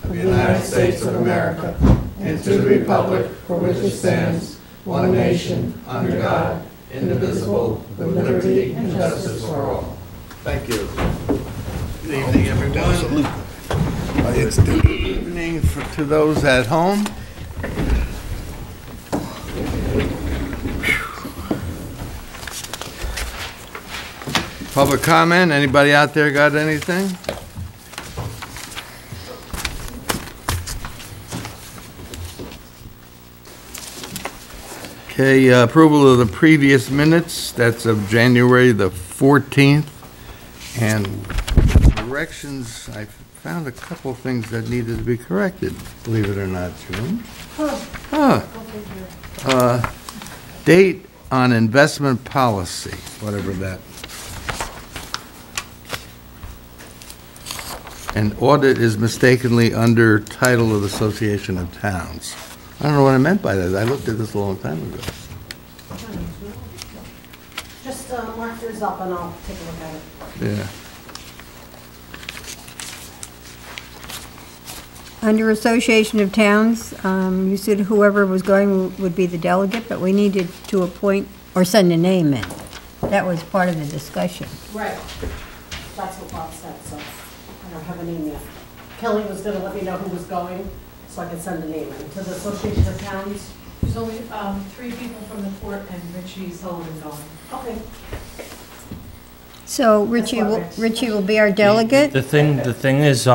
of the United States of America and to the republic for which it stands, one nation, under God, indivisible, with liberty and justice for all. Thank you. Good evening, everyone. Good evening to those at home. Public comment, anybody out there got anything? Okay, approval of the previous minutes, that's of January the 14th. And corrections, I found a couple things that needed to be corrected, believe it or not, June. Date on investment policy, whatever that. An audit is mistakenly under title of Association of Towns. I don't know what I meant by that. I looked at this a long time ago. Just mark yours up and I'll take a look at it. Yeah. Under Association of Towns, you said whoever was going would be the delegate, but we needed to appoint or send a name in. That was part of the discussion. Right. That's what Bob said, so I don't have a name yet. Kelly was going to let me know who was going, so I could send a name in. To the Association of Towns? There's only 3 people from the court and Richie Sullivan going. Okay. So Richie will be our delegate? The thing is,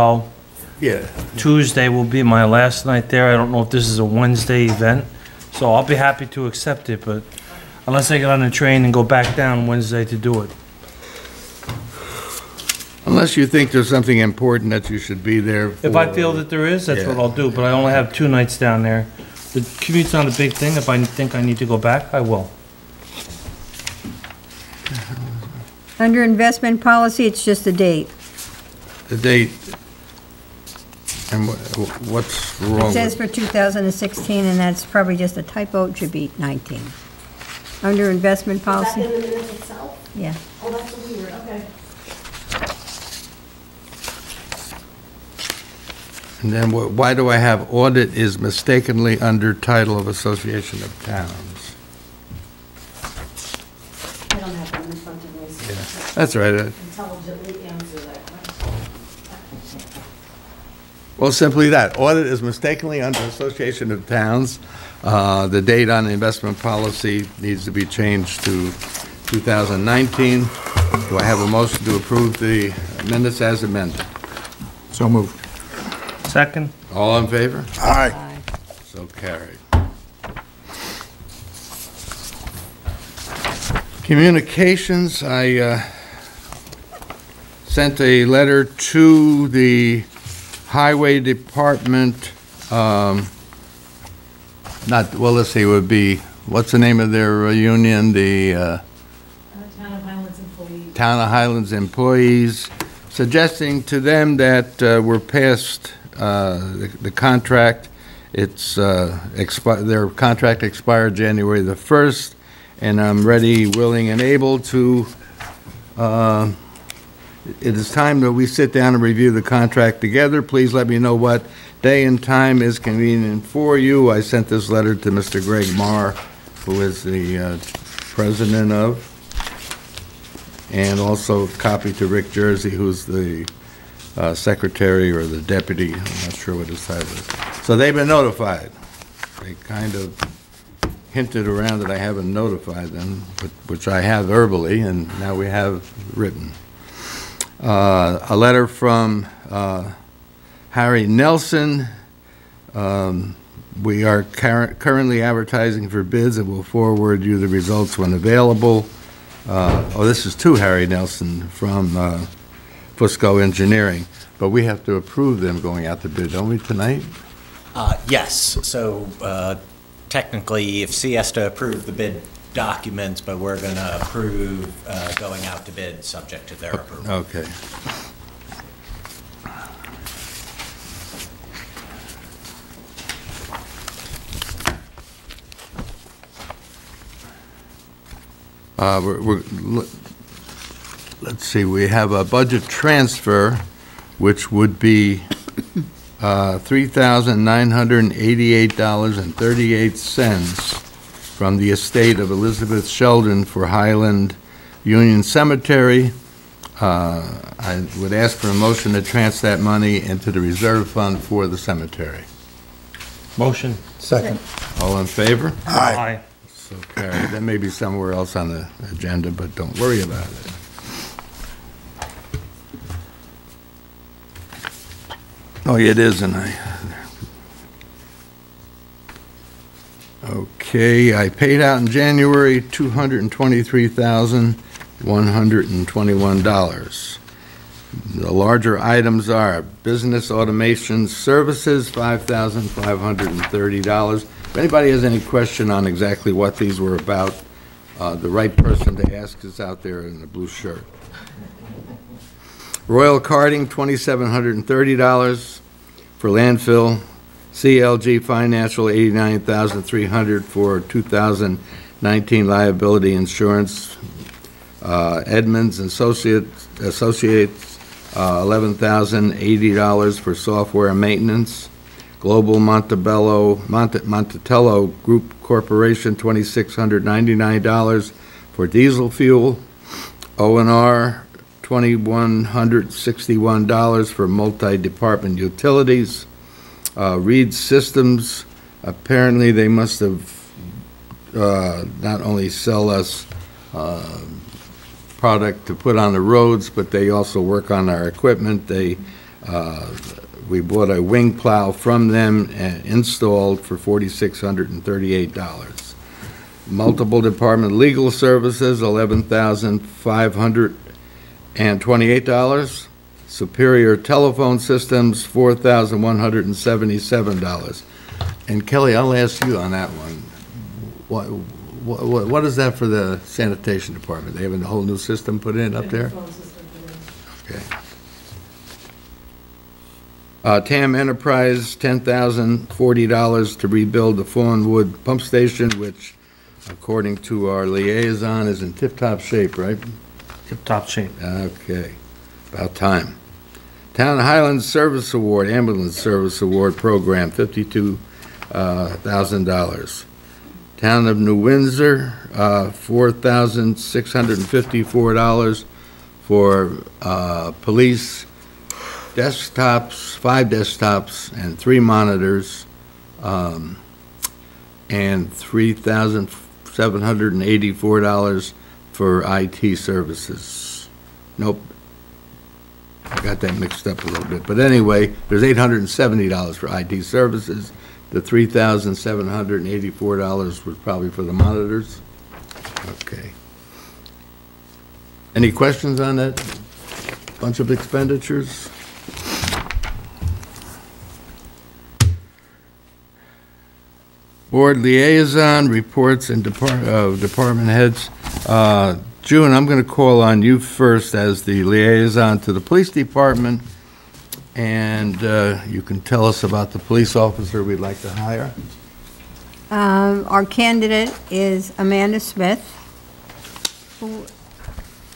Yeah. Tuesday will be my last night there. I don't know if this is a Wednesday event, so I'll be happy to accept it, but unless I get on the train and go back down Wednesday to do it. Unless you think there's something important that you should be there for. If I feel that there is, that's what I'll do, but I only have 2 nights down there. The commute's not a big thing. If I think I need to go back, I will. Under investment policy, it's just a date. The date. And what's wrong It says with for 2016, and that's probably just a typo. It should be 19. Under investment Is that policy? in the minutes itself? Yeah. Oh, that's weird. Okay. And then why do I have audit is mistakenly under title of Association of Towns? I don't have them in front of me, so Yeah, that's right. intelligently answer that question. Well, simply that. Audit is mistakenly under Association of Towns. The date on the investment policy needs to be changed to 2019. Do I have a motion to approve the minutes as amended? So moved. Second? All in favor? Aye. So carried. Communications, I sent a letter to the Highway Department, well, let's see, it would be, what's the name of their union? The Town of Highlands employees. Town of Highlands employees, suggesting to them that we're past the contract. It's their contract expired January the 1st, and I'm ready, willing, and able to. It is time that we sit down and review the contract together. Please let me know what day and time is convenient for you. I sent this letter to Mr. Greg Marr, who is the president of, and also a copy to Rick Jersey, who's the secretary or the deputy. I'm not sure what his title is. So they've been notified. They kind of hinted around that I haven't notified them, which I have verbally, and now we have written. A letter from Harry Nelson. We are currently advertising for bids and will forward you the results when available. This is to Harry Nelson from Fusco Engineering, but we have to approve them going out to bid, don't we, tonight? Yes. So technically, if C has to approve the bid documents, but we're going to approve going out to bid subject to their approval. Okay. Let's see, we have a budget transfer, which would be $3,988.38 from the estate of Elizabeth Sheldon for Highland Union Cemetery. I would ask for a motion to transfer that money into the reserve fund for the cemetery. Motion. Second. All in favor? Aye. So carried. That may be somewhere else on the agenda, but don't worry about it. Oh, it is, and okay, I paid out in January $223,121. The larger items are business automation services, $5,530. If anybody has any question on exactly what these were about, the right person to ask is out there in the blue shirt. Royal Carting, $2,730 for landfill. CLG Financial, $89,300 for 2019 liability insurance. Edmonds Associates, $11,080 for software maintenance. Global Montello Group Corporation, $2,699 for diesel fuel. O&R, $2,161 for multi-department utilities. Reed Systems, apparently they must have not only sell us product to put on the roads, but they also work on our equipment. We bought a wing plow from them and installed for $4,638. Multiple department legal services, $11,528. Superior Telephone Systems, $4,177. And Kelly, I'll ask you on that one. What is that for the sanitation department? They have a whole new system put in up there? Okay. TAM Enterprise, $10,040 to rebuild the Fawnwood pump station, which, according to our liaison, is in tip-top shape, right? Tip-top shape. Okay, about time. Town of Highlands Service Award, Ambulance Service Award Program, $52,000. Town of New Windsor, $4,654 for police desktops, 5 desktops, and 3 monitors, and $3,784 for IT services. Nope. I got that mixed up a little bit. But anyway, there's $870 for IT services. The $3,784 was probably for the monitors. Okay. Any questions on that bunch of expenditures? Board liaison reports and department heads. June, I'm going to call on you first as the liaison to the police department, and you can tell us about the police officer we'd like to hire. Our candidate is Amanda Smith, who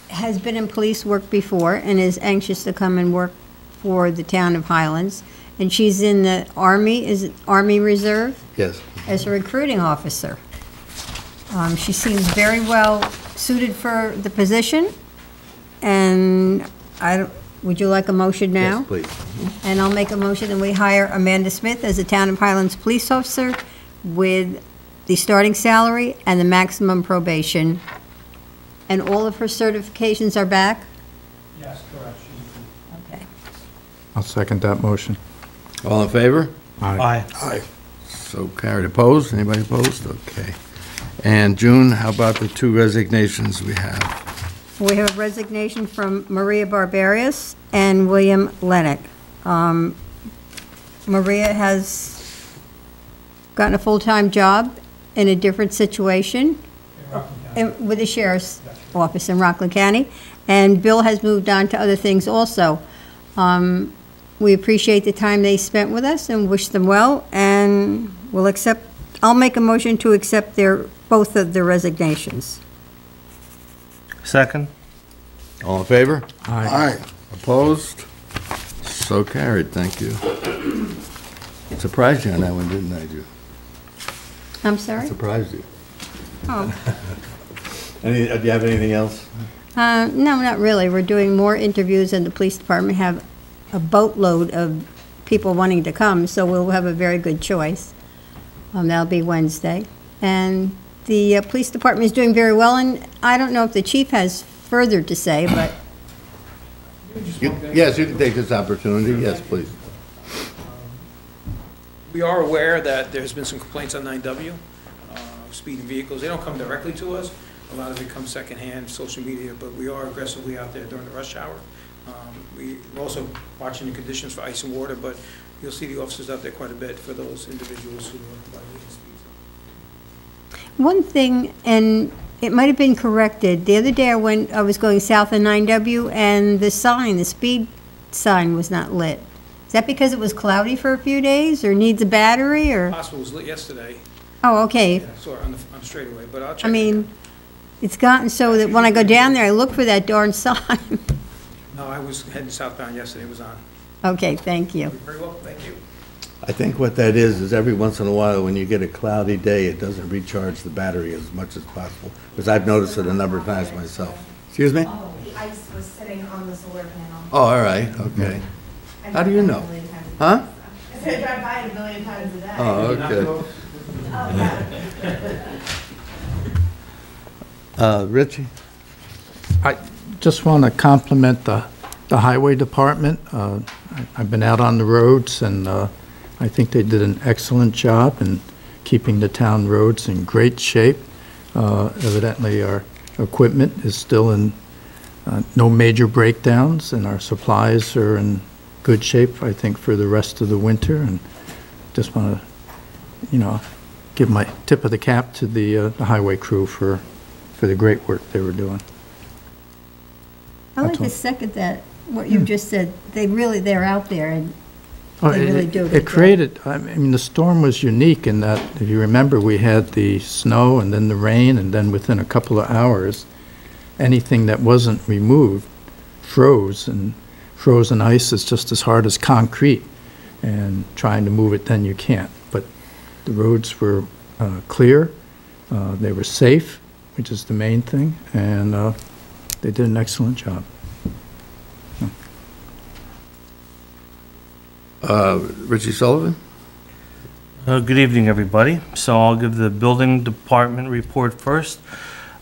has been in police work before and is anxious to come and work for the town of Highlands. And she's in the Army, is it Army Reserve? Yes. As a recruiting officer. She seems very well suited for the position, and would you like a motion now? Yes, please. And I'll make a motion that we hire Amanda Smith as a Town of Highlands police officer with the starting salary and the maximum probation. And all of her certifications are back? Yes, correct. Okay. I'll second that motion. All in favor? Aye. Aye. So carried. Opposed? Anybody opposed? Okay. And June, how about the 2 resignations we have? We have a resignation from Maria Barbarius and William Lennox. Maria has gotten a full-time job in a different situation with the sheriff's office in Rockland County, and Bill has moved on to other things also. We appreciate the time they spent with us and wish them well, and I'll make a motion to accept both of their resignations. Second? All in favor? Aye. Opposed? So carried, thank you. Surprised you on that one, didn't I, Ju? I'm sorry? Surprised you. Oh. Do you have anything else? No, not really. We're doing more interviews, and the police department have a boatload of people wanting to come, so we'll have a very good choice. That'll be Wednesday. And the police department is doing very well, and I don't know if the chief has further to say, but Yes, you can take this opportunity. Yes, please. We are aware that there's been some complaints on 9W, speeding vehicles. They don't come directly to us. A lot of it comes secondhand, social media, but we are aggressively out there during the rush hour. We're also watching the conditions for ice and water, but you'll see the officers out there quite a bit for those individuals who are violating speed. one thing, and it might have been corrected, the other day I was going south of 9W, and the speed sign was not lit. Is that because it was cloudy for a few days, or needs a battery, or? Hospital was lit yesterday, Oh, okay. so on the straightaway, but I'll check. I mean, it's gotten so that when I go down there, I look for that darn sign. No, I was heading southbound yesterday, it was on. Okay, thank you. Very well, thank you. I think what that is every once in a while, when you get a cloudy day, it doesn't recharge the battery as much as possible, because I've noticed it a number of times myself. Excuse me? Oh, the ice was sitting on the solar panel. Oh, all right, okay. How do you know? Huh? I said I drive by it a million times a day. Oh, okay. Richie? I just want to compliment the highway department. I've been out on the roads, and I think they did an excellent job in keeping the town roads in great shape. Evidently, our equipment is still in no major breakdowns, and our supplies are in good shape, I think, for the rest of the winter. And just want to, give my tip of the cap to the highway crew for the great work they were doing. I like That's to all. second that, what you just said. They're out there, and Oh, they really do a good It job. created, I mean, the storm was unique in that, if you remember, we had the snow and then the rain, and then within a couple of hours, anything that wasn't removed froze, and frozen ice is just as hard as concrete, and trying to move it, then you can't. But the roads were clear, they were safe, which is the main thing, and they did an excellent job. Richie Sullivan? Good evening, everybody. So I'll give the building department report first.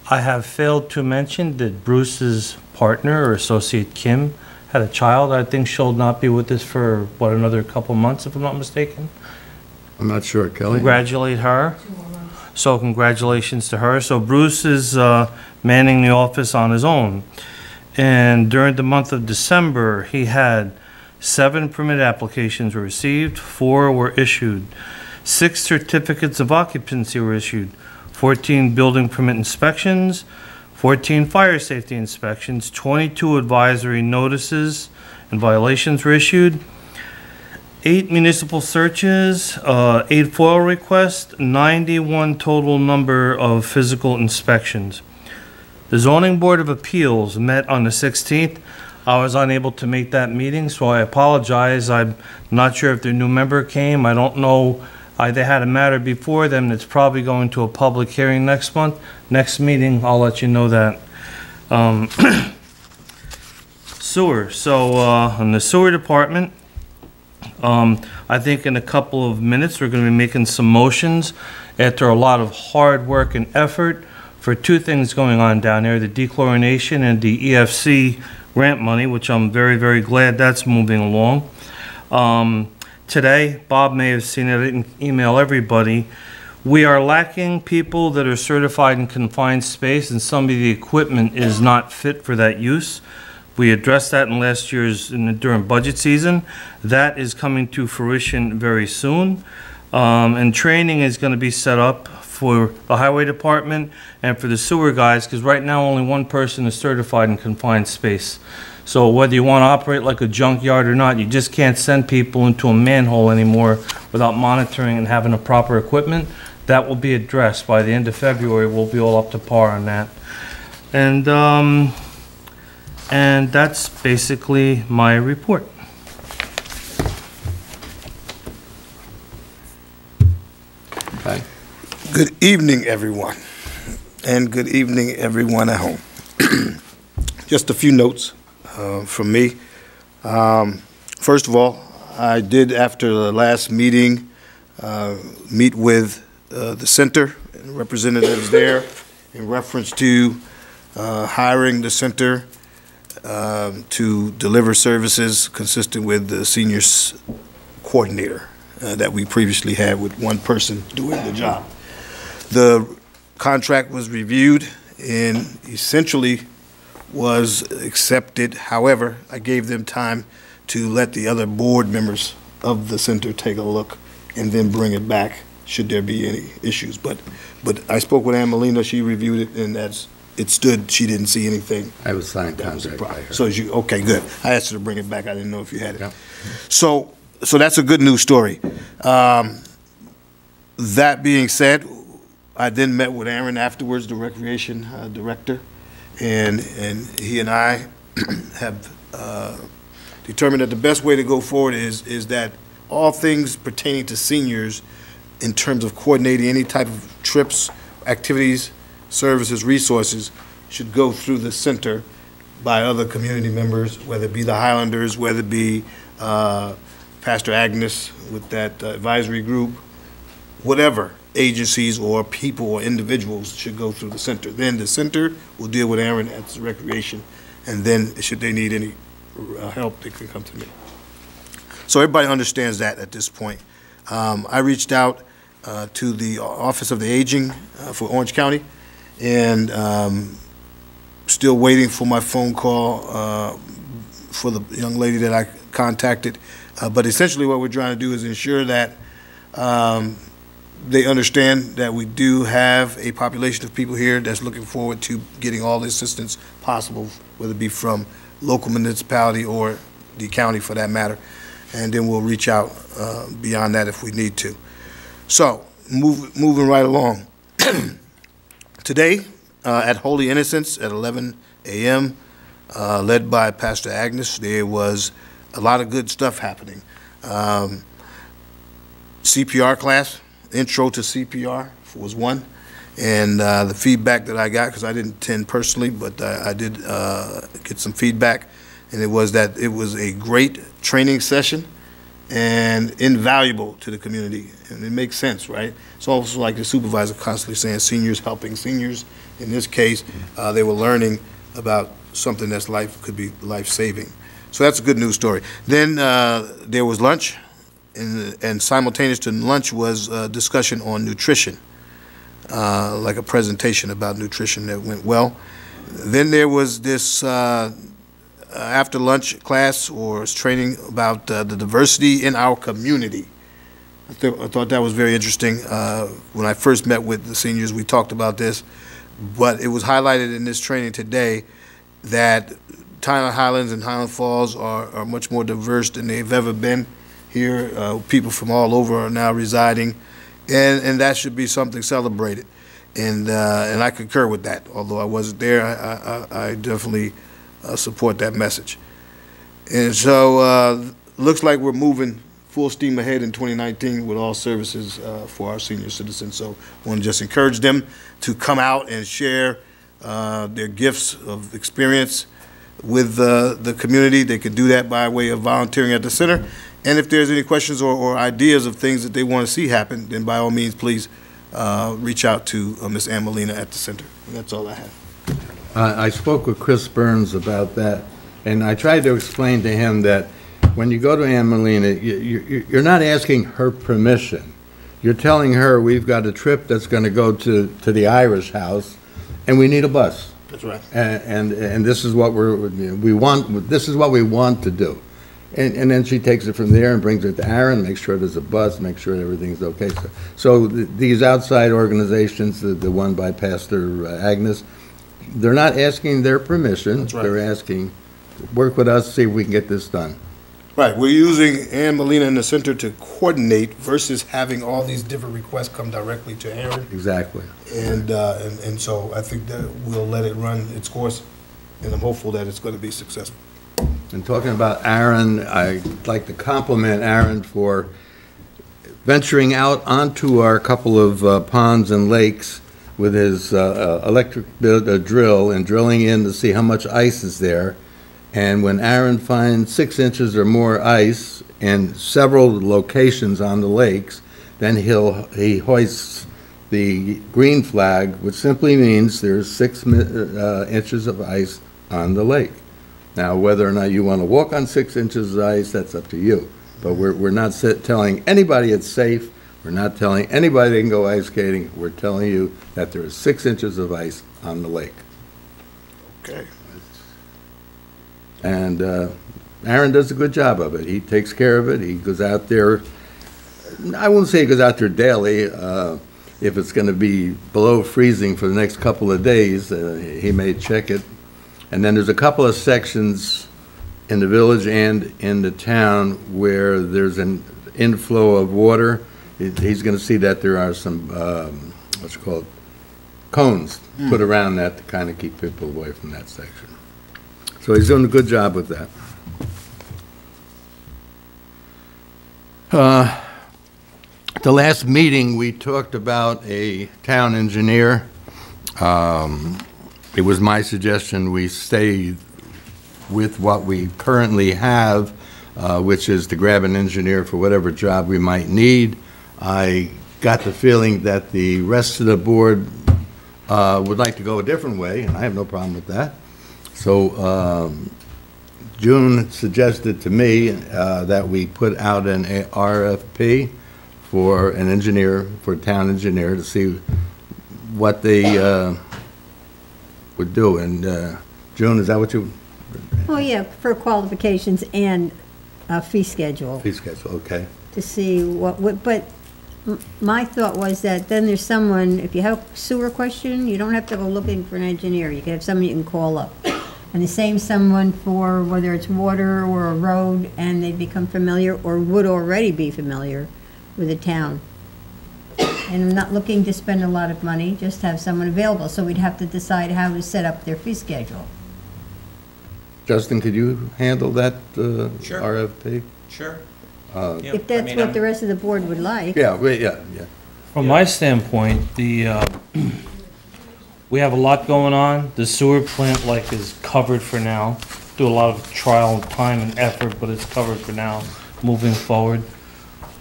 I have failed to mention that Bruce's partner or associate Kim had a child. I think she'll not be with us for, another couple months, if I'm not mistaken. I'm not sure, Kelly. Congratulate her. So congratulations to her. So Bruce is manning the office on his own. And during the month of December, he had 7 permit applications were received, 4 were issued, 6 certificates of occupancy were issued, 14 building permit inspections, 14 fire safety inspections, 22 advisory notices and violations were issued, 8 municipal searches, 8 FOIL requests, 91 total number of physical inspections. The Zoning Board of Appeals met on the 16th. I was unable to make that meeting, so I apologize. I'm not sure if their new member came. I don't know. They had a matter before them that's probably going to a public hearing next month. Next meeting, I'll let you know that. Sewer. So on the sewer department, I think in a couple of minutes, we're going to be making some motions after a lot of hard work and effort for 2 things going on down there, the dechlorination and the EFC grant money, which I'm very, very glad that's moving along. Today, Bob may have seen it, I didn't email everybody. We are lacking people that are certified in confined space, and some of the equipment is not fit for that use. We addressed that in last year's, during budget season. That is coming to fruition very soon. And training is going to be set up for the highway department and for the sewer guys, because right now only 1 person is certified in confined space. So whether you want to operate like a junkyard or not, you just can't send people into a manhole anymore without monitoring and having the proper equipment. That will be addressed by the end of February. We'll be all up to par on that. And that's basically my report. Aye. Good evening, everyone, and good evening, everyone at home. Just a few notes from me. First of all, I did, after the last meeting, meet with the center and representatives there in reference to hiring the center to deliver services consistent with the seniors coordinator that we previously had with one person doing the job. The contract was reviewed and essentially was accepted. However, I gave them time to let the other board members of the center take a look and then bring it back should there be any issues. But I spoke with Ann Molina, she reviewed it, and as it stood, she didn't see anything. I was signed contract by her. So okay, good. I asked her to bring it back. I didn't know if you had it. Yep. So that's a good news story. That being said, I then met with Aaron afterwards, the recreation director, and he and I have determined that the best way to go forward is that all things pertaining to seniors in terms of coordinating any type of trips, activities, services, resources should go through the center by other community members, whether it be the Highlanders, whether it be Pastor Agnes with that advisory group, whatever agencies or people or individuals should go through the center. Then the center will deal with Aaron at the recreation, and then should they need any help, they can come to me. So everybody understands that at this point. I reached out to the Office of the Aging for Orange County, and still waiting for my phone call for the young lady that I contacted. But essentially what we're trying to do is ensure that they understand that we do have a population of people here that's looking forward to getting all the assistance possible, whether it be from local municipality or the county for that matter. And then we'll reach out beyond that if we need to. So, moving right along. Today, at Holy Innocents at 11 a.m., led by Pastor Agnes, there was a lot of good stuff happening. CPR class, intro to CPR was one, and the feedback that I got, because I didn't attend personally, but I did get some feedback, and it was that it was a great training session and invaluable to the community, and it makes sense, right? It's also like the supervisor constantly saying seniors helping seniors. In this case, they were learning about something that's could be life-saving. So that's a good news story. Then there was lunch, and simultaneous to lunch was a discussion on nutrition, like a presentation about nutrition that went well. Then there was this after lunch class or training about the diversity in our community. I thought that was very interesting. When I first met with the seniors, we talked about this, but it was highlighted in this training today that Highlands and Highland Falls are much more diverse than they've ever been here. People from all over are now residing, and that should be something celebrated. And I concur with that. Although I wasn't there, I definitely support that message. And so looks like we're moving full steam ahead in 2019 with all services for our senior citizens. So I want to just encourage them to come out and share their gifts of experience with the community. They could do that by way of volunteering at the center. And if there's any questions or ideas of things that they want to see happen, then by all means, please reach out to Ms. Ann Molina at the center. And that's all I have. I spoke with Chris Burns about that, and I tried to explain to him that when you go to Ann Molina, you're not asking her permission. You're telling her we've got a trip that's going to go to the Irish House, and we need a bus. That's right. And this is what we want. This is what we want to do. And then she takes it from there and brings it to Aaron, makes sure there's a bus, makes sure everything's okay. So these outside organizations, the one by Pastor Agnes, they're not asking their permission. That's right. They're asking, work with us, see if we can get this done. Right. We're using Ann Molina in the center to coordinate versus having all these different requests come directly to Aaron. Exactly. And so I think that we'll let it run its course, and I'm hopeful that it's going to be successful. And talking about Aaron, I'd like to compliment Aaron for venturing out onto our couple of ponds and lakes with his electric drill and drilling in to see how much ice is there. And when Aaron finds 6 inches or more ice in several locations on the lakes, then he hoists the green flag, which simply means there's 6 inches of ice on the lake. Now, whether or not you want to walk on 6 inches of ice, that's up to you. But we're not telling anybody it's safe. We're not telling anybody they can go ice skating. We're telling you that there is 6 inches of ice on the lake. Okay. And Aaron does a good job of it. He takes care of it. He goes out there. I wouldn't say he goes out there daily. If it's going to be below freezing for the next couple of days, he may check it. And then there's a couple of sections in the village and in the town where there's an inflow of water. He's going to see that there are some, what's it called, cones put around that to kind of keep people away from that section. So he's doing a good job with that. The last meeting, we talked about a town engineer. It was my suggestion we stay with what we currently have, which is to grab an engineer for whatever job we might need. I got the feeling that the rest of the board would like to go a different way, and I have no problem with that. So June suggested to me that we put out an RFP for an engineer, for a town engineer, to see what they would do. And June, is that what you? Oh, yeah, for qualifications and fee schedule. Fee schedule, okay. To see but my thought was that then there's someone, if you have a sewer question, you don't have to go looking for an engineer. You can have someone you can call up. And the same someone for whether it's water or a road, and they become familiar or would already be familiar with the town. And I'm not looking to spend a lot of money, just have someone available. So we'd have to decide how to set up their fee schedule. Justin, could you handle that Sure. RFP? Sure. If that's what the rest of the board would like. Yeah, yeah. From my standpoint, we have a lot going on. The sewer plant is covered for now. Do a lot of trial time and effort, but it's covered for now, moving forward.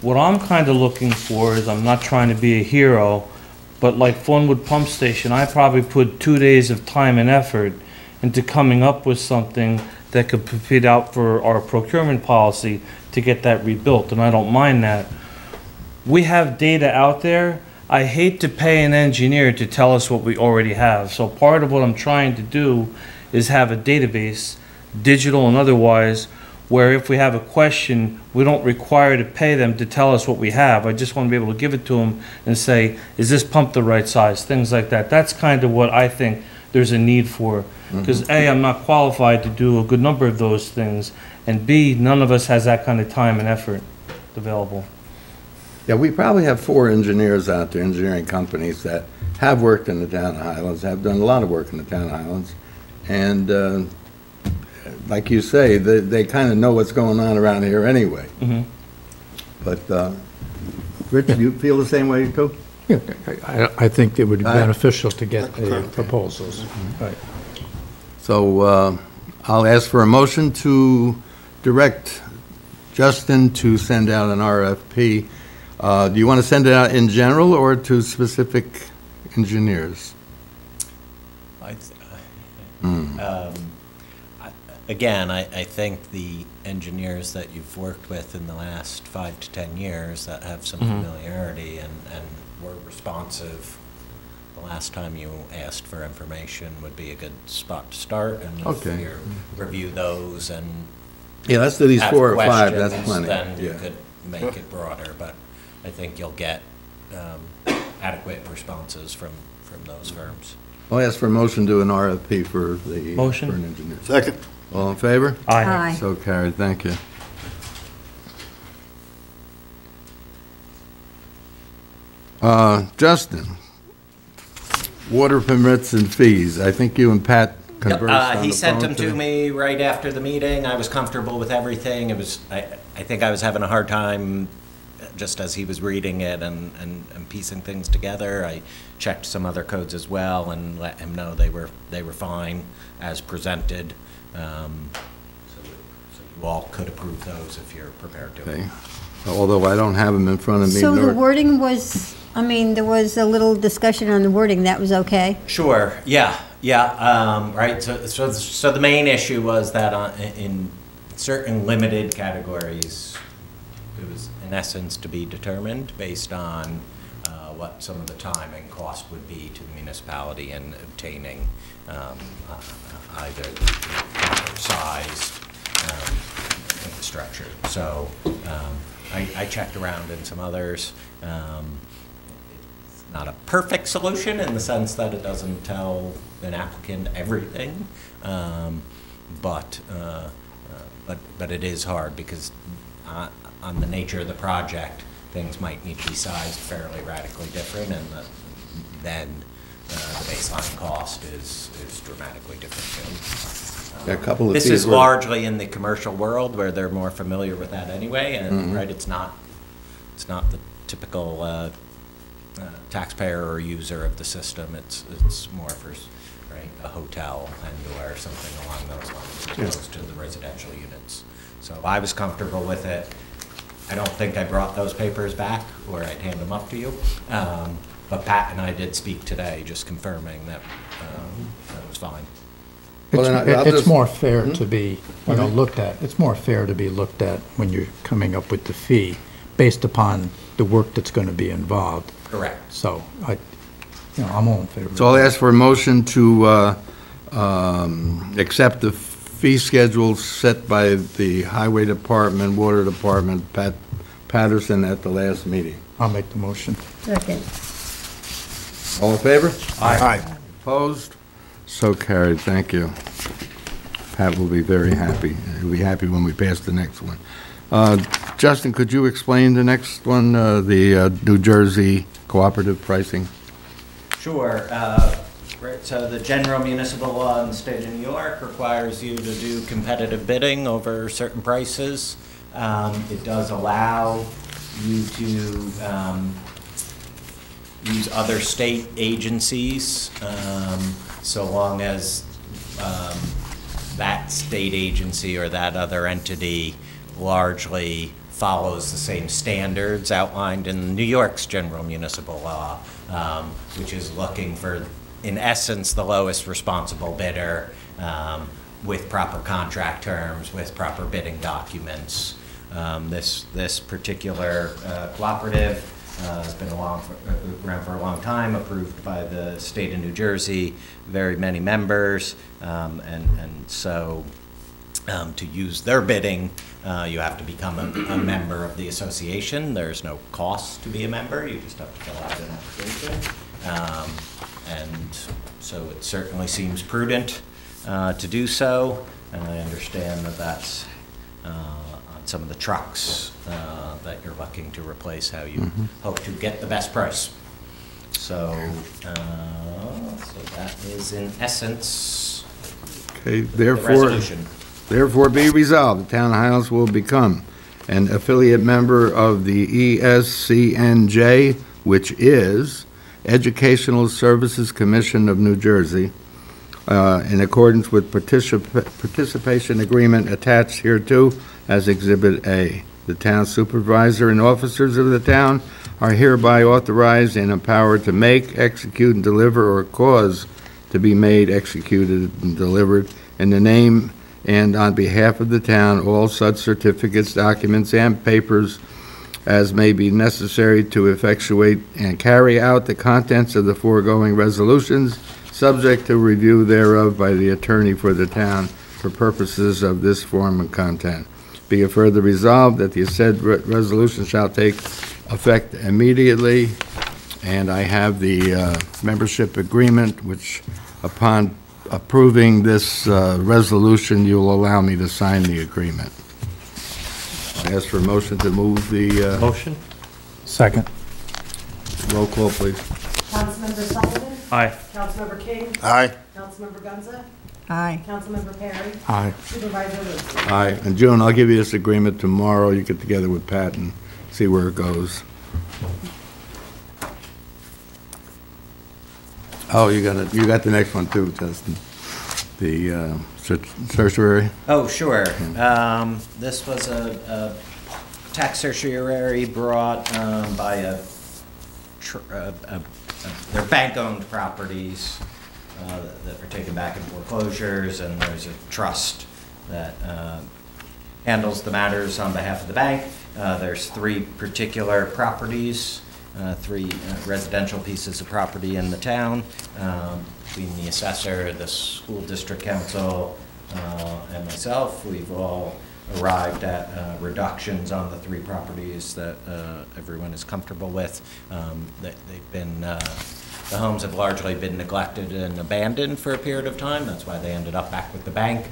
What I'm kind of looking for is, I'm not trying to be a hero, but like Funwood Pump Station, I probably put 2 days of time and effort into coming up with something that could fit out for our procurement policy to get that rebuilt, and I don't mind that. We have data out there. I hate to pay an engineer to tell us what we already have. So part of what I'm trying to do is have a database, digital and otherwise, where if we have a question, we don't require to pay them to tell us what we have. I just want to be able to give it to them and say, is this pump the right size? Things like that. That's kind of what I think there's a need for. Because A, I'm not qualified to do a good number of those things, and B, none of us has that kind of time and effort available. Yeah, we probably have 4 engineers out there, engineering companies, that have worked in the town of Highlands, have done a lot of work in the town of Highlands. And like you say, they kind of know what's going on around here anyway. But, Rich, do you feel the same way too? Yeah, I think it would be beneficial to get proposals. Right. So I'll ask for a motion to direct Justin to send out an RFP. Do you want to send it out in general or to specific engineers? Again, I think the engineers that you've worked with in the last 5 to 10 years that have some familiarity and were responsive the last time you asked for information would be a good spot to start. And if you review those and yeah, let's do these have 4 or 5. That's questions, plenty. then you Yeah. could make it broader. But I think you'll get adequate responses from those firms. I'll ask for a motion to an RFP for the Motion. for an engineer. Second. All in favor? Aye. So carried. Thank you. Justin, water permits and fees. I think you and Pat conversed on the He sent phone them to today. me right after the meeting. I was comfortable with everything. It was, I think I was having a hard time just as he was reading it and piecing things together. I checked some other codes as well and let him know they were fine as presented. So you all could approve those if you're prepared to. Okay. Although I don't have them in front of me. So the nor- wording was, I mean, there was a little discussion on the wording, that was okay? Sure, yeah, right, so the main issue was that in certain limited categories, it was in essence to be determined based on what some of the time and cost would be to the municipality in obtaining either sized infrastructure. So I checked around in some others. It's not a perfect solution in the sense that it doesn't tell an applicant everything, but it is hard because on the nature of the project, things might need to be sized fairly radically different, and then the baseline cost is dramatically different too. A couple of This fees is were- largely in the commercial world where they're more familiar with that anyway, and right, it's not the typical taxpayer or user of the system. It's more for right a hotel or something along those lines, as opposed to the residential units. So I was comfortable with it. I don't think I brought those papers back, or I'd hand them up to you. But Pat and I did speak today, just confirming that it was fine. Well, then I'll It's just- more fair to be, looked at, it's more fair to be looked at when you're coming up with the fee, based upon the work that's going to be involved. Correct. So, I'm all in favor of So I'll that. ask for a motion to accept the fee schedule set by the Highway Department, Water Department, Patterson at the last meeting. I'll make the motion. Second. All in favor? Aye. Opposed? So carried, thank you. Pat will be very happy. He'll be happy when we pass the next one. Justin, could you explain the next one, the New Jersey cooperative pricing? Sure. Right, so the general municipal law in the state of New York requires you to do competitive bidding over certain prices. It does allow you to use other state agencies, so long as that state agency or that other entity largely follows the same standards outlined in New York's general municipal law, which is looking for, in essence, the lowest responsible bidder with proper contract terms, with proper bidding documents. This particular cooperative has been around for a long time, approved by the state of New Jersey, very many members, and so to use their bidding, you have to become a member of the association. There's no cost to be a member. You just have to fill out an application. And so it certainly seems prudent to do so. And I understand that that's on some of the trucks that you're looking to replace, how you hope to get the best price. So, so that is in essence Okay, the resolution. Therefore be resolved, the town of Highlands will become an affiliate member of the ESCNJ, which is Educational Services Commission of New Jersey, in accordance with participation agreement attached hereto as Exhibit A. The town supervisor and officers of the town are hereby authorized and empowered to make, execute, and deliver, or cause to be made, executed, and delivered in the name and on behalf of the town, all such certificates, documents, and papers as may be necessary to effectuate and carry out the contents of the foregoing resolutions, subject to review thereof by the attorney for the town for purposes of this form and content. Be it further resolved that the said resolution shall take effect immediately, and I have the membership agreement, which upon approving this resolution, you'll allow me to sign the agreement. I ask for a motion to move the Motion? Second. roll call, please. Councilmember Sullivan? Aye. Councilmember King? Aye. Councilmember Gunza? Aye. Councilmember Perry? Aye. Supervisor Lindsay? Aye, and June, I'll give you this agreement tomorrow. You get together with Pat and see where it goes. Oh, you got the next one too, Justin. The certiorari. Oh, sure. This was a tax certiorari brought by they're bank-owned properties that were taken back in foreclosures, and there's a trust that handles the matters on behalf of the bank. There's 3 particular properties, 3 residential pieces of property in the town. Between the assessor, the school district council, and myself, we've all arrived at reductions on the 3 properties that everyone is comfortable with. They've been, the homes have largely been neglected and abandoned for a period of time. That's why they ended up back with the bank.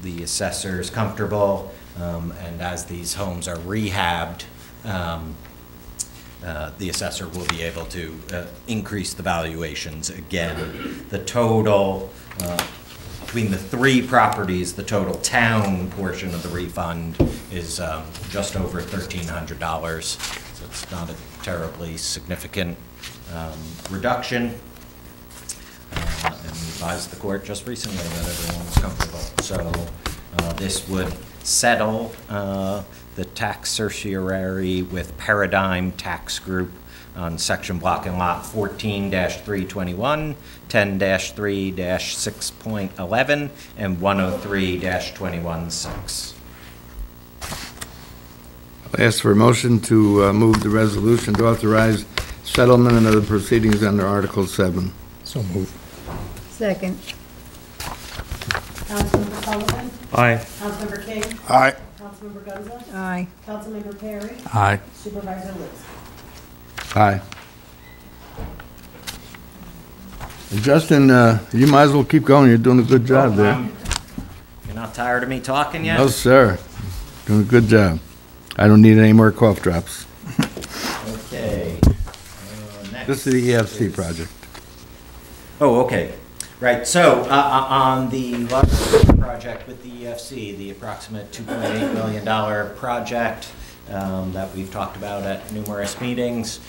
The assessor is comfortable, and as these homes are rehabbed, the assessor will be able to increase the valuations again. The total, between the 3 properties, the total town portion of the refund is just over $1,300. So it's not a terribly significant reduction. And we advised the court just recently that everyone was comfortable. So this would settle the tax certiorari with Paradigm Tax Group on section block and lot 14-321, 10-3-6.11, and 103-21-6. I'll ask for a motion to move the resolution to authorize settlement and other proceedings under Article 7. So moved. Second. Councilmember Sullivan? Aye. Councilmember King? Aye. Councilmember Gonza? Aye. Councilmember Perry? Aye. Supervisor Liz? Aye. And Justin, you might as well keep going. You're doing a good job there. You're not tired of me talking yet? No, sir. Doing a good job. I don't need any more cough drops. Okay. Next This is the EFC project. Oh, okay. Right, so on the large project with the EFC, the approximate $2.8 million project that we've talked about at numerous meetings,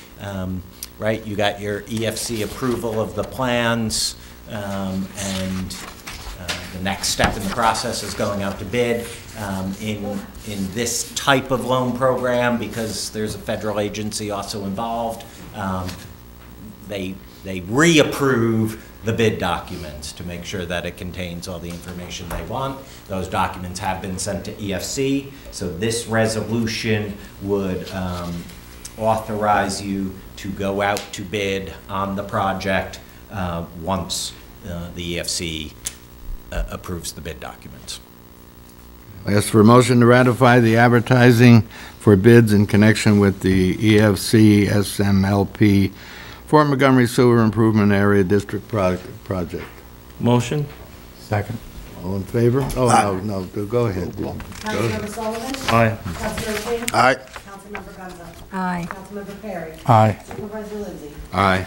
right, you got your EFC approval of the plans, and the next step in the process is going out to bid. In this type of loan program, because there's a federal agency also involved, they reapprove the bid documents to make sure that it contains all the information they want. Those documents have been sent to EFC, so this resolution would authorize you to go out to bid on the project once the EFC approves the bid documents. I ask for a motion to ratify the advertising for bids in connection with the EFC SMLP Fort Montgomery Sewer Improvement Area District project. Motion? Second. All in favor? Oh, no, go ahead. Go ahead. Councilmember Sullivan? Aye. Councilmember King? Aye. Councilmember Gonza? Aye. Councilmember Perry? Aye. Supervisor Lindsay? Aye.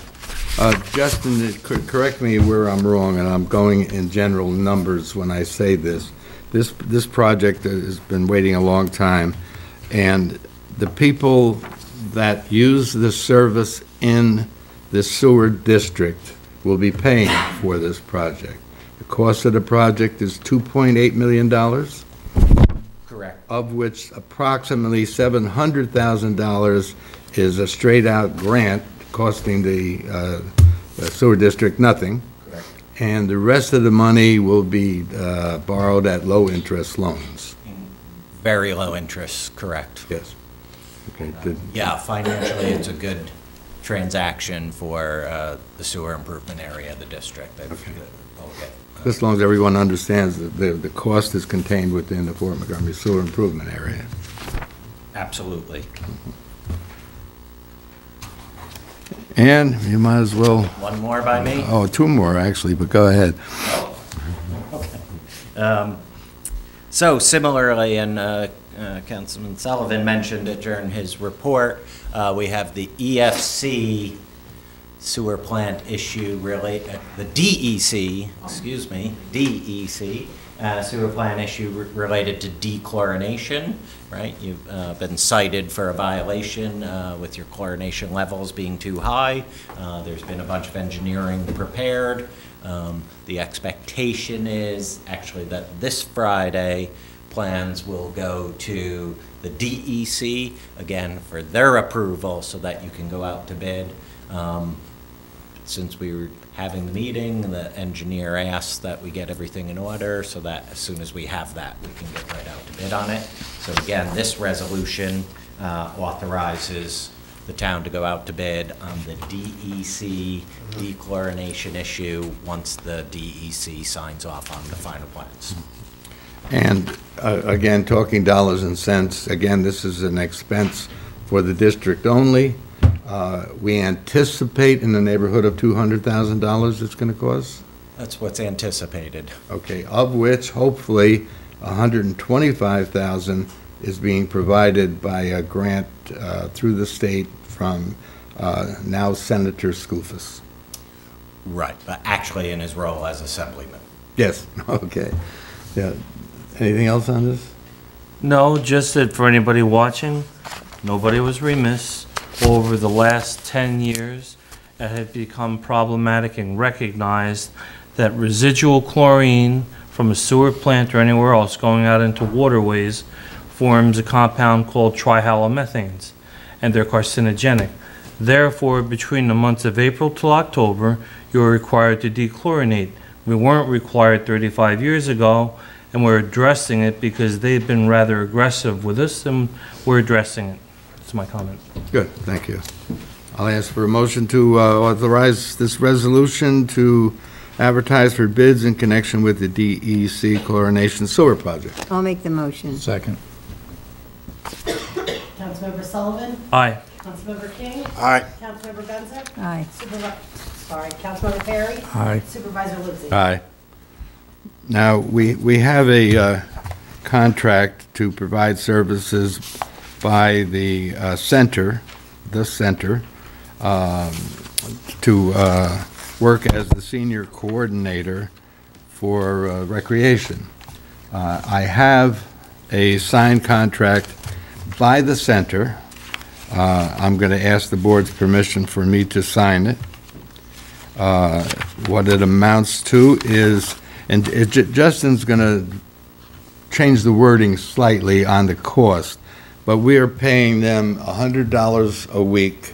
Justin, correct me where I'm wrong, and I'm going in general numbers when I say this. This project has been waiting a long time, and the people that use the service in the sewer district will be paying for this project. The cost of the project is $2.8 million, Correct. of which approximately $700,000 is a straight-out grant costing the sewer district nothing. Correct. And the rest of the money will be borrowed at low-interest loans. Very low interest, correct. Yes. Okay. Yeah, financially, it's a good transaction for the sewer improvement area of the district. As long as everyone understands that the cost is contained within the Fort Montgomery Sewer Improvement Area. Absolutely. And you might as well, One more by me? oh, 2 more actually, but go ahead. Okay. So similarly, and Councilman Sullivan mentioned it during his report, we have the EFC sewer plant issue, really, the DEC, excuse me, DEC sewer plant issue related to dechlorination, right? You've been cited for a violation with your chlorination levels being too high. There's been a bunch of engineering prepared. The expectation is actually that this Friday, plans will go to the DEC, again, for their approval so that you can go out to bid. Since we were having the meeting, the engineer asked that we get everything in order so that as soon as we have that, we can get right out to bid on it. So again, this resolution authorizes the town to go out to bid on the DEC dechlorination issue once the DEC signs off on the final plans. And again, talking dollars and cents, again, this is an expense for the district only. We anticipate in the neighborhood of $200,000 it's going to cost? That's what's anticipated. Okay, of which hopefully $125,000 is being provided by a grant through the state from now Senator Skoufis. Right, but actually in his role as assemblyman. Yes, okay. Yeah. Anything else on this? No, just that for anybody watching, nobody was remiss. Over the last 10 years, it had become problematic and recognized that residual chlorine from a sewer plant or anywhere else going out into waterways forms a compound called trihalomethanes, and they're carcinogenic. Therefore, between the months of April till October, you're required to dechlorinate. We weren't required 35 years ago, and we're addressing it because they've been rather aggressive with us, and we're addressing it. That's my comment. Good, thank you. I'll ask for a motion to authorize this resolution to advertise for bids in connection with the DEC chlorination sewer project. I'll make the motion. Second. Councilmember Sullivan? Aye. Councilmember King? Aye. Councilmember Gunzer? Aye. Councilmember Perry? Aye. Supervisor Lindsay? Aye. Now, we have a contract to provide services by the center, to work as the senior coordinator for recreation. I have a signed contract by the center. I'm going to ask the board's permission for me to sign it. What it amounts to is, and Justin's going to change the wording slightly on the cost, but we are paying them $100 a week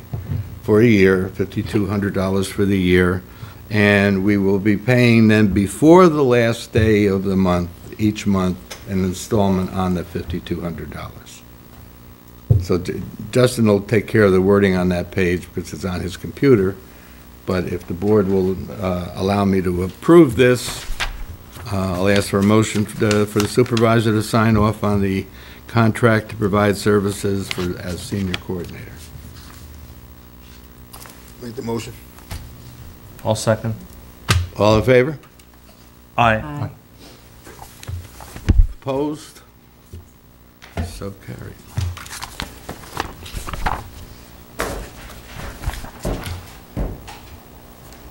for a year, $5,200 for the year, and we will be paying them before the last day of the month, each month, an installment on the $5,200. So Justin will take care of the wording on that page because it's on his computer, but if the board will allow me to approve this, I'll ask for a motion for the supervisor to sign off on the contract to provide services as senior coordinator. Make the motion. I'll second. All in favor? Aye. Aye. Opposed? So carried.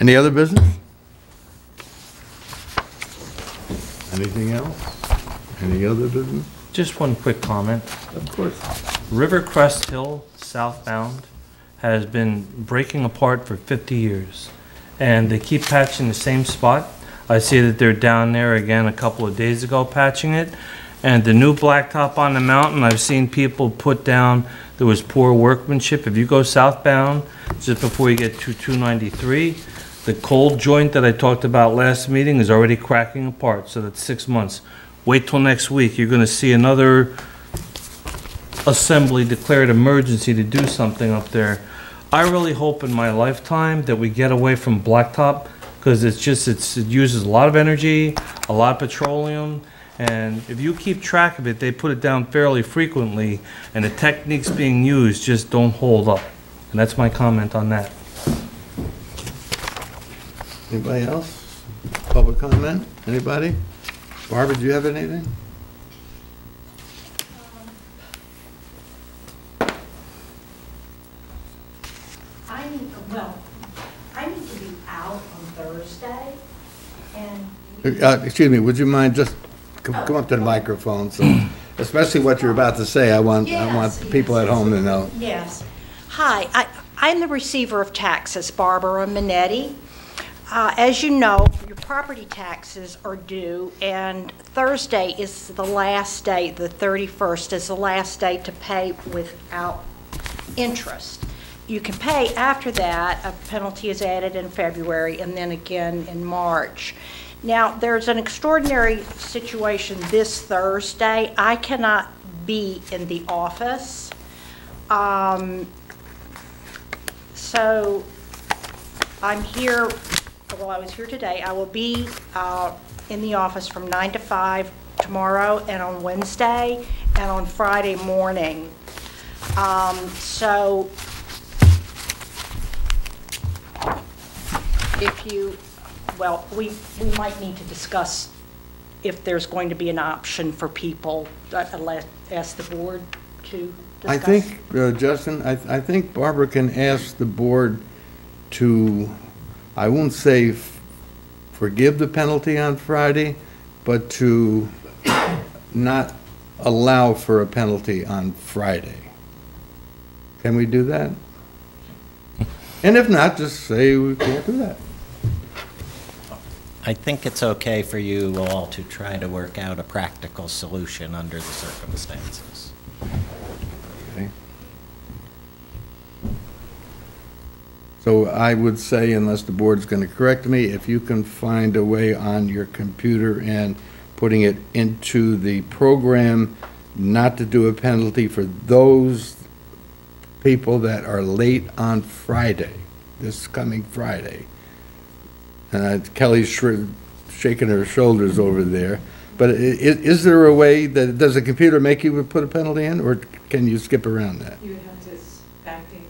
Any other business? Anything else? Any other business? Just one quick comment. Of course. Rivercrest Hill southbound has been breaking apart for 50 years, and they keep patching the same spot. I see that they're down there again a couple of days ago patching it, and the new blacktop on the mountain, I've seen people put down, there was poor workmanship. If you go southbound, just before you get to 293, the cold joint that I talked about last meeting is already cracking apart, so that's 6 months. Wait till next week, you're gonna see another assembly declared emergency to do something up there. I really hope in my lifetime that we get away from blacktop, because it uses a lot of energy, a lot of petroleum, and if you keep track of it, they put it down fairly frequently, and the techniques being used just don't hold up. And that's my comment on that. Anybody else? Public comment? Anybody? Barbara, do you have anything? I need to be out on Thursday, and Excuse me, would you mind just come up to the microphone, so, especially what you're about to say, I want people at home to know. Yes. Hi, I'm the receiver of taxes, Barbara Minetti. As you know, your property taxes are due, and Thursday is the last day, the 31st is the last day to pay without interest. You can pay after that. A penalty is added in February and then again in March. Now, there's an extraordinary situation this Thursday. I cannot be in the office. So I'm here, well, I was here today. I will be in the office from 9 to 5 tomorrow and on Wednesday and on Friday morning. So if you, well, we might need to discuss if there's going to be an option for people, ask the board to discuss. I think, Justin, I think Barbara can ask the board to, I won't say forgive the penalty on Friday, but to not allow for a penalty on Friday. Can we do that? And if not, just say we can't do that. I think it's okay for you all to try to work out a practical solution under the circumstances. Okay. So I would say, unless the board's going to correct me, if you can find a way on your computer and putting it into the program not to do a penalty for those people that are late on Friday, this coming Friday. Kelly's shaking her shoulders over there. But is there a way that, does the computer make you put a penalty in, or can you skip around that? You would have to backdate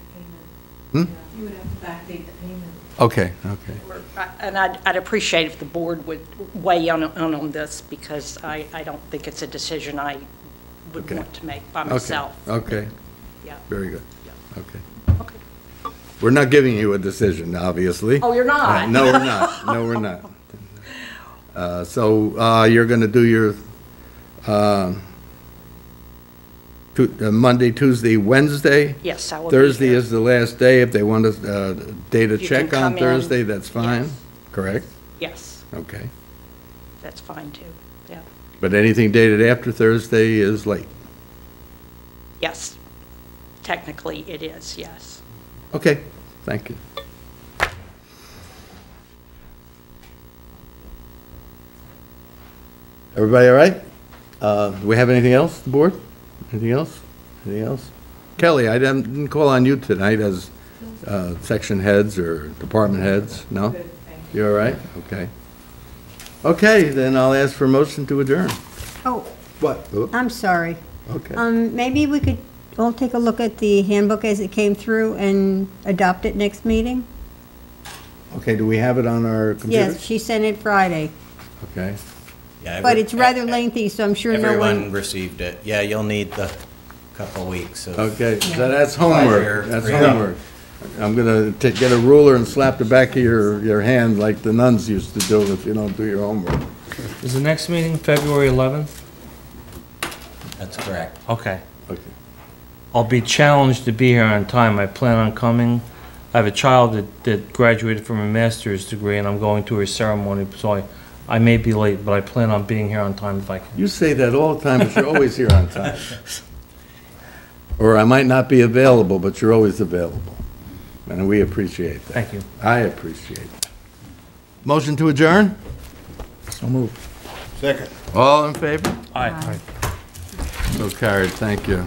the Hmm? payment. You would have to backdate the payment. Okay, okay. And I'd appreciate if the board would weigh in on this, because I don't think it's a decision I would Okay. want to make by myself. Okay, Yeah. very good. Yeah. Okay. Okay. We're not giving you a decision, obviously. Oh, you're not? No, we're not. No, we're not. So you're going to do your Monday, Tuesday, Wednesday? Yes, I will be Thursday here. is the last day. If they want a day to You check can on come in. Thursday, that's fine, Yes. correct? Yes, Okay. that's fine too. Yeah. But anything dated after Thursday is late? Yes. Technically, it is, yes. Okay, thank you. Everybody all right? Do we have anything else, the board? Anything else? Anything else? Kelly, I didn't call on you tonight as section heads or department heads, no? Good, thank You all right? Okay. Okay, then I'll ask for a motion to adjourn. Oh, What? Oop, I'm sorry. okay. Maybe we could all take a look at the handbook as it came through and adopt it next meeting? Okay, do we have it on our computer? Yes, she sent it Friday, Okay. Yeah, but it's rather lengthy, so I'm sure no Everyone one... received it. Yeah, you'll need the couple weeks of. Okay, so that's homework, Pleasure. that's Yeah. homework. I'm gonna get a ruler and slap the back of your hand like the nuns used to do if you don't do your homework. Is the next meeting February 11th? That's correct. Okay. Okay. I'll be challenged to be here on time. I plan on coming. I have a child that graduated from a master's degree, and I'm going to her ceremony, so I may be late, but I plan on being here on time if I can. You say that all the time, but you're always here on time. Or I might not be available, but you're always available. And we appreciate that. Thank you. I appreciate it. Motion to adjourn? So moved. Second. All in favor? Aye. So carried, thank you.